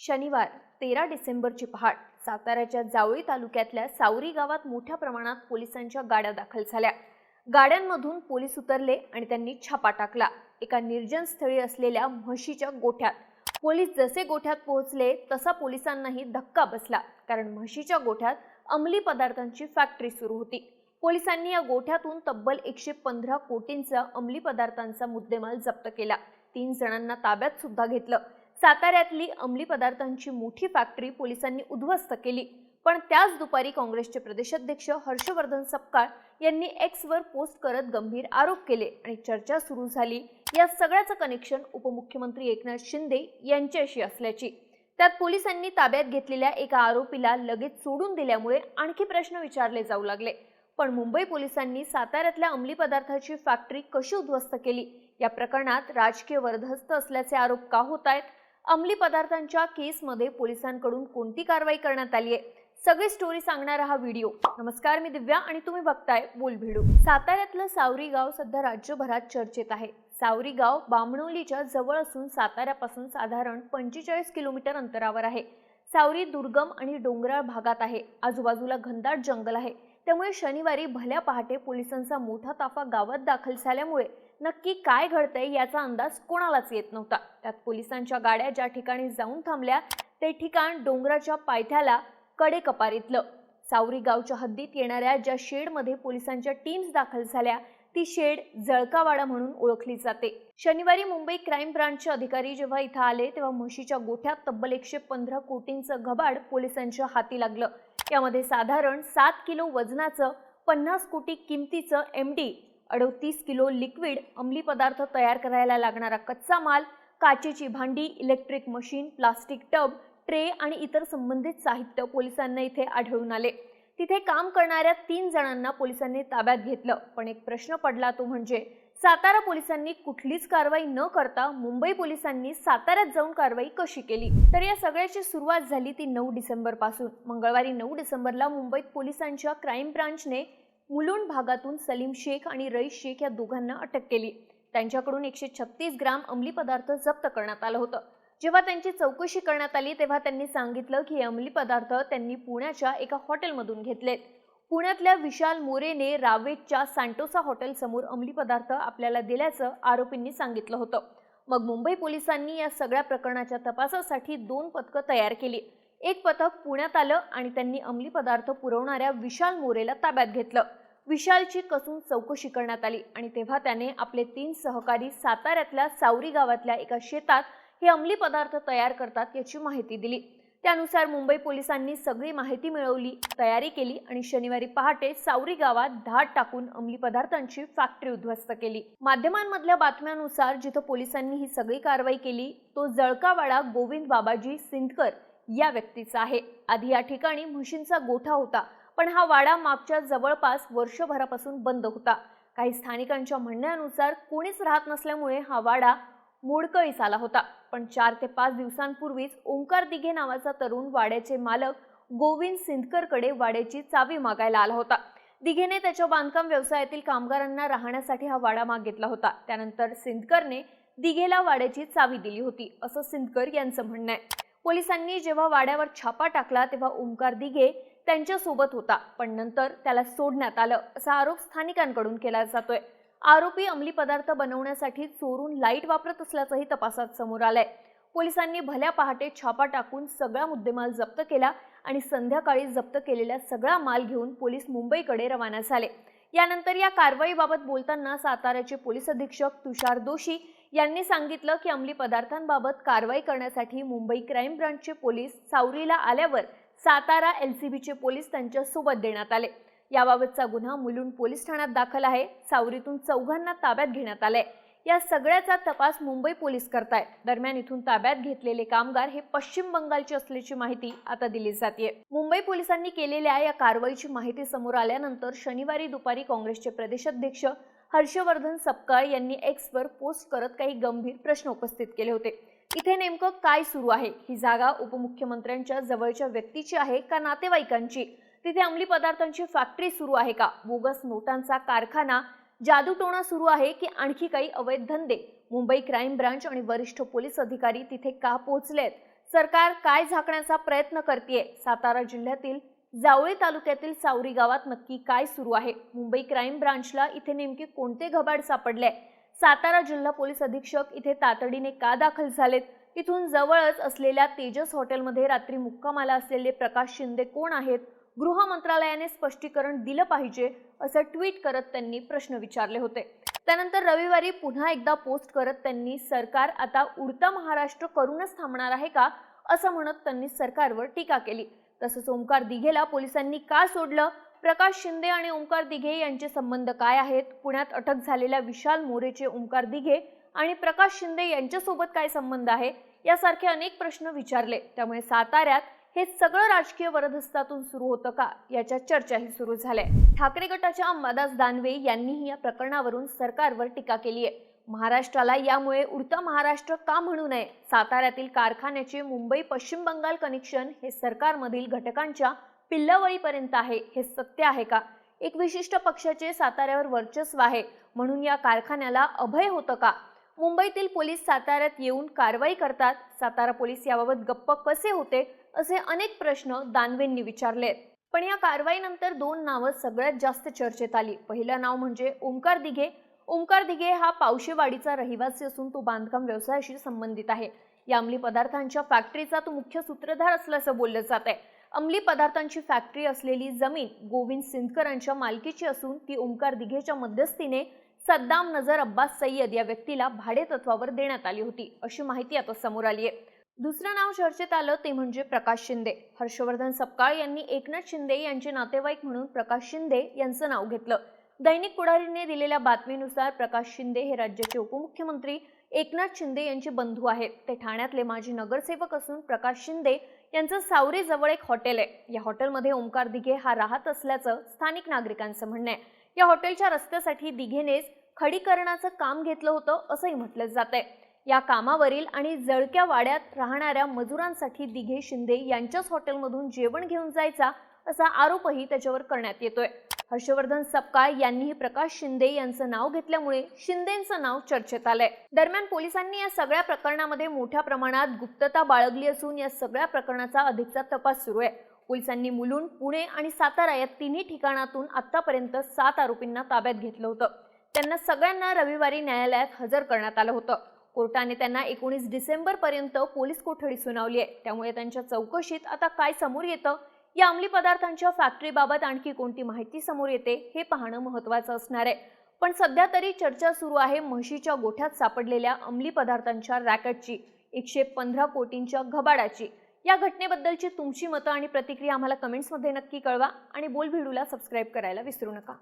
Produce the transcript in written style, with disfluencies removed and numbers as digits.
शनिवार 13 डिसेंबरची पहाट साताऱ्याच्या जावळी तालुक्यातल्या सावरी गावात मोठ्या प्रमाणात पोलिसांच्या गाड्या दाखल झाल्या। गाड्यांमधून पोलीस उतरले आणि त्यांनी छापा टाकला। एका निर्जन स्थळी असलेल्या म्हशीच्या गोठ्यात पोलीस जसे गोठ्यात पोहोचले तसा पोलिसांनाही धक्का बसला, कारण म्हशीच्या गोठ्यात अंमली पदार्थांची फॅक्टरी सुरू होती। पोलिसांनी या गोठ्यातून तब्बल 115 कोटींचा अंमली पदार्थांचा मुद्देमाल जप्त केला। 3 जणांना ताब्यात सुद्धा घेतलं। साताऱ्यातली अंमली पदार्थांची मोठी फॅक्टरी पोलिसांनी उद्ध्वस्त केली। पण त्याच दुपारी काँग्रेसचे प्रदेशाध्यक्ष हर्षवर्धन सपकाळ यांनी एक्सवर पोस्ट करत गंभीर आरोप केले आणि चर्चा सुरू झाली या सगळ्याचं कनेक्शन उपमुख्यमंत्री एकनाथ शिंदे यांच्याशी असल्याची। त्यात पोलिसांनी ताब्यात घेतलेल्या एका आरोपीला लगेच सोडून दिल्यामुळे आणखी प्रश्न विचारले जाऊ लागले। पण मुंबई पोलिसांनी साताऱ्यातल्या अंमली पदार्थाची फॅक्टरी कशी उद्ध्वस्त केली, या प्रकरणात राजकीय वरदहस्त असल्याचे आरोप का होत आहेत? अंमली पदार्थांच्या केसमध्ये पोलिसांकडून कोणती कारवाई करण्यात आली आहे, सगळी स्टोरी सांगणारा हा व्हिडिओ। नमस्कार, मी दिव्या आणि तुम्ही बघताय बोल भिडू। साताऱ्यातलं सावरी गाव सध्या राज्यभरात चर्चेत आहे। सावरी गाव बामणोलीच्या जवळ असून साताऱ्यापासून साधारण 45 किलोमीटर अंतरावर आहे। सावरी दुर्गम आणि डोंगराळ भागात आहे। आजूबाजूला घनदाट जंगल आहे। त्यामुळे शनिवारी भल्या पहाटे पोलिसांचा मोठा ताफा गावात दाखल झाल्यामुळे नक्की काय घडतंय याचा अंदाज कोणालाच येत नव्हता। त्यात पोलिसांच्या गाड्या ज्या ठिकाणी जाऊन थांबल्या ते ठिकाण डोंगराच्या पायथ्याला कडेकपारीतलं। सावरी गावच्या हद्दीत येणाऱ्या ज्या शेडमध्ये पोलिसांच्या टीम्स दाखल झाल्या ती शेड जळकावाडा म्हणून ओळखली जाते। शनिवारी मुंबई क्राईम ब्रांचचे अधिकारी जेव्हा इथं आले तेव्हा म्हशीच्या गोठ्यात तब्बल 115 कोटींचं घबाड पोलिसांच्या हाती लागलं। यामध्ये साधारण 7 किलो वजनाचं 50 कोटी किमतीचं MD, 38 किलो लिक्विड अंमली पदार्थ तयार करायला लागणारा कच्चा माल, काचेची भांडी, electric machine, plastic tub, tray आणि इतर संबंधित साहित्य पोलिसांना इथे आढळून आले। तिथे काम करणाऱ्या 3 जणांना पोलिसांनी ताब्यात घेतलं। पण एक प्रश्न पडला, तो म्हणजे सातारा पोलिसांनी कुठलीच कारवाई न करता मुंबई पोलिसांनी साताऱ्यात जाऊन कारवाई कशी केली? तर या सगळ्याची सुरुवात झाली ती 9 डिसेंबर पासून। मंगळवारी 9 डिसेंबरला मुंबईत पोलिसांच्या क्राईम ब्रांचने मुलुंड भागातून सलीम शेख आणि रईस शेख या दोघांना अटक केली। त्यांच्याकडून 136 ग्राम अंमली पदार्थ जप्त करण्यात आलं होतं। जेव्हा त्यांची चौकशी करण्यात आली तेव्हा त्यांनी सांगितलं की हे अंमली पदार्थ त्यांनी पुण्याच्या एका हॉटेलमधून घेतलेत। पुण्यातल्या विशाल मोरेने रावेतच्या सँटोसा हॉटेल समोर अंमली पदार्थ आपल्याला दिल्याचं आरोपींनी सांगितलं होतं। मग मुंबई पोलिसांनी या सगळ्या प्रकरणाच्या तपासासाठी 2 पथकं तयार केली। एक पथक पुण्यात आलं आणि त्यांनी अंमली पदार्थ पुरवणाऱ्या विशाल मोरेला ताब्यात घेतलं। विशालची कसून चौकशी करण्यात आली आणि तेव्हा त्याने आपले 3 सहकारी साताऱ्यातल्या सावरी गावातल्या एका शेतात हे अंमली पदार्थ तयार करतात याची माहिती दिली। त्यानुसार मुंबई पोलिसांनी सगळी माहिती मिळवली, तयारी केली आणि शनिवारी पहाटे सावरी गावात धाड टाकून अंमली पदार्थांची फॅक्टरी उद्ध्वस्त केली। माध्यमांमधल्या बातम्यानुसार जिथं पोलिसांनी ही सगळी कारवाई केली तो जळकावाडा गोविंद बाबाजी सिंदकर या व्यक्तीचा आहे। आधी या ठिकाणी म्हशींचा गोठा होता, पण हा वाडा मागच्या जवळपास वर्षभरापासून बंद होता। काही स्थानिकांच्या म्हणण्यानुसार कोणीच राहत नसल्यामुळे हा वाडा मोडकळीस आला होता। पण 4 ते 5 दिवसांपूर्वीच ओंकार दिघे नावाचा तरुण वाड्याचे मालक गोविंद सिंदकरकडे वाड्याची चावी मागायला आला होता। दिघेने त्याच्या बांधकाम व्यवसायातील कामगारांना राहण्यासाठी हा वाडा मागितला होता। त्यानंतर सिंदकरने दिघेला वाड्याची चावी दिली होती, असं सिंदकर यांचं म्हणणं आहे। पोलिसांनी जेव्हा वाड्यावर छापा टाकला तेव्हा ओंकार दिघे त्यांच्या सोबत होता, पण नंतर त्याला सोडण्यात आलं असा आरोप स्थानिकांकडून केला जातोय। आरोपी अंमली पदार्थ बनवण्यासाठी चोरून लाईट वापरत असल्याचंही तपासात समोर आलंय। पोलिसांनी भल्या पहाटे छापा टाकून सगळा मुद्देमाल जप्त केला आणि संध्याकाळी जप्त केलेला सगळा माल घेऊन पोलीस मुंबईकडे रवाना झाले। यानंतर या कारवाईबाबत बोलताना साताऱ्याचे पोलीस अधीक्षक तुषार दोशी यांनी सांगितलं की अंमली पदार्थांबाबत कारवाई करण्यासाठी मुंबई क्राईम ब्रांचचे पोलीस सावरीला आल्यावर सातारा LCBचे पोलीस त्यांच्या सोबत देण्यात आले। याबाबतचा गुन्हा मुलुंड पोलीस ठाण्यात दाखल आहे। सावरीतून 4घांना ताब्यात घेण्यात आलंय। या सगळ्याचा तपास मुंबई पोलीस करतायत। दरम्यान इथून ताब्यात घेतलेले कामगार हे पश्चिम बंगालचे असल्याची माहिती आता दिली जाते। मुंबई पोलिसांनी केलेल्या या कारवाईची माहिती समोर आल्यानंतर शनिवारी दुपारी काँग्रेसचे प्रदेशाध्यक्ष हर्षवर्धन सपकाळ यांनी एक्सवर पोस्ट करत काही गंभीर प्रश्न उपस्थित केले होते। इथे नेमकं काय सुरू आहे? ही जागा उपमुख्यमंत्र्यांच्या जवळच्या व्यक्तीची आहे का नातेवाईकांची? तिथे अंमली पदार्थांची फॅक्टरी सुरू आहे का? बोगस नोटांचा कारखाना, जादूटोणा सुरू आहे की आणखी काही अवैध धंदे? मुंबई क्राईम ब्रांच आणि वरिष्ठ पोलीस अधिकारी तिथे का पोहोचलेत? सरकार काय झाकण्याचा प्रयत्न करतेय? सातारा जिल्ह्यातील जावळी तालुक्यातील सावरी गावात नक्की काय सुरू आहे? मुंबई क्राईम ब्रांचला इथे नेमके कोणते घबाड सापडले? सातारा जिल्हा पोलीस अधीक्षक इथे तातडीने का दाखल झालेत? इथून जवळच असलेल्या तेजस हॉटेलमध्ये रात्री मुक्कामाला असलेले प्रकाश शिंदे कोण आहेत? गृह मंत्रालयाने स्पष्टीकरण दिलं पाहिजे असं ट्विट करत त्यांनी प्रश्न विचारले होते। त्यानंतर रविवारी पुन्हा एकदा पोस्ट करत त्यांनी सरकार आता उडता महाराष्ट्र करूनच थांबणार आहे का असं म्हणत त्यांनी सरकारवर टीका केली। तसंच ओमकार दिघेला पोलिसांनी का सोडलं? प्रकाश शिंदे आणि ओमकार दिघे यांचे संबंध काय आहेत? पुण्यात अटक झालेल्या विशाल मोरेचे ओमकार दिघे आणि प्रकाश शिंदे यांच्यासोबत काय संबंध आहे? यासारखे अनेक प्रश्न विचारले। त्यामुळे साताऱ्यात हे सगळं राजकीय वरदहस्तातून सुरू होतं का याच्या चर्चाही सुरू झाल्या। ठाकरे गटाच्या अंबादास दानवे यांनीही या प्रकरणावरून सरकारवर टीका केली आहे। महाराष्ट्राला यामुळे उडता महाराष्ट्र का म्हणू नये? साताऱ्यातील कारखान्याचे मुंबई पश्चिम बंगाल कनेक्शन हे सरकारमधील घटकांच्या पिल्लावळीपर्यंत आहे, हे सत्य आहे का? एक विशिष्ट पक्षाचे साताऱ्यावर वर्चस्व आहे म्हणून या कारखान्याला अभय होतं का? मुंबईतील पोलीस साताऱ्यात येऊन कारवाई करतात, सातारा पोलीस याबाबत गप्प कसे होते? असे अनेक प्रश्न दानवेंनी विचारले। पण या कारवाईनंतर दोन नावं सगळ्यात जास्त चर्चेत आली। पहिलं नाव म्हणजे ओमकार दिघे। ओमकार दिघे हा पावशेवाडीचा रहिवासी असून तो बांधकाम व्यवसायाशी संबंधित आहे। या अंमली पदार्थांच्या फॅक्टरीचा तो मुख्य सूत्रधार असल्याचं बोललं जात आहे। अंमली पदार्थांची फॅक्टरी असलेली जमीन गोविंद सिंदकरांच्या मालकीची असून ती ओमकार दिघेच्या मध्यस्थीने सद्दाम नजर अब्बास सय्यद या व्यक्तीला भाडेतत्वावर देण्यात आली होती, अशी माहिती आता समोर आली आहे। दुसरं नाव चर्चेत आलं ते म्हणजे प्रकाश शिंदे। हर्षवर्धन सपकाळ यांनी एकनाथ शिंदे यांचे नातेवाईक म्हणून प्रकाश शिंदे यांचं नाव घेतलं। दैनिक पुढारीने दिलेल्या बातमीनुसार प्रकाश शिंदे हे राज्याचे उपमुख्यमंत्री एकनाथ शिंदे यांचे बंधू आहेत। ते ठाण्यातले माजी नगरसेवक असून प्रकाश शिंदे यांचं सावरी जवळ एक हॉटेल आहे। या हॉटेलमध्ये ओमकार दिघे हा राहत असल्याचं स्थानिक नागरिकांचं म्हणणं आहे। या हॉटेलच्या रस्त्यासाठी दिघेनेच खडीकरणाचं काम घेतलं होतं असंही म्हटलं जातंय। या कामावरील आणि जळक्या वाड्यात राहणाऱ्या मजुरांसाठी दिघे शिंदे यांच्याच हॉटेलमधून जेवण घेऊन जायचा असा आरोपही त्याच्यावर करण्यात येतोय। हर्षवर्धन सपकाळ यांनीही प्रकाश शिंदे यांचं नाव घेतल्यामुळे शिंदेंचं नाव चर्चेत आलंय। दरम्यान पोलिसांनी या सगळ्या प्रकरणामध्ये मोठ्या प्रमाणात गुप्तता बाळगली असून या सगळ्या प्रकरणाचा अधिकचा तपास सुरू आहे। पोलिसांनी मुलुंड, पुणे आणि सातारा या तिन्ही ठिकाणातून आतापर्यंत 7 आरोपींना ताब्यात घेतलं होतं। त्यांना सगळ्यांना रविवारी न्यायालयात हजर करण्यात आलं होतं। कोर्टाने त्यांना 19 डिसेंबर पर्यंत पोलीस कोठडी सुनावली आहे। त्यामुळे त्यांच्या चौकशीत आता काय समोर येतं? या अंमली पदार्थांच्या फॅक्टरीबाबत आणखी कोणती माहिती समोर येते हे पाहणं महत्त्वाचं असणार आहे। पण सध्या तरी चर्चा सुरू आहे म्हशीच्या गोठ्यात सापडलेल्या अंमली पदार्थांच्या रॅकेटची, 115 कोटींच्या घबाडाची। या घटनेबद्दलची तुमची मतं आणि प्रतिक्रिया आम्हाला कमेंट्समध्ये नक्की कळवा आणि बोल व्हिडिओला सबस्क्राईब करायला विसरू नका।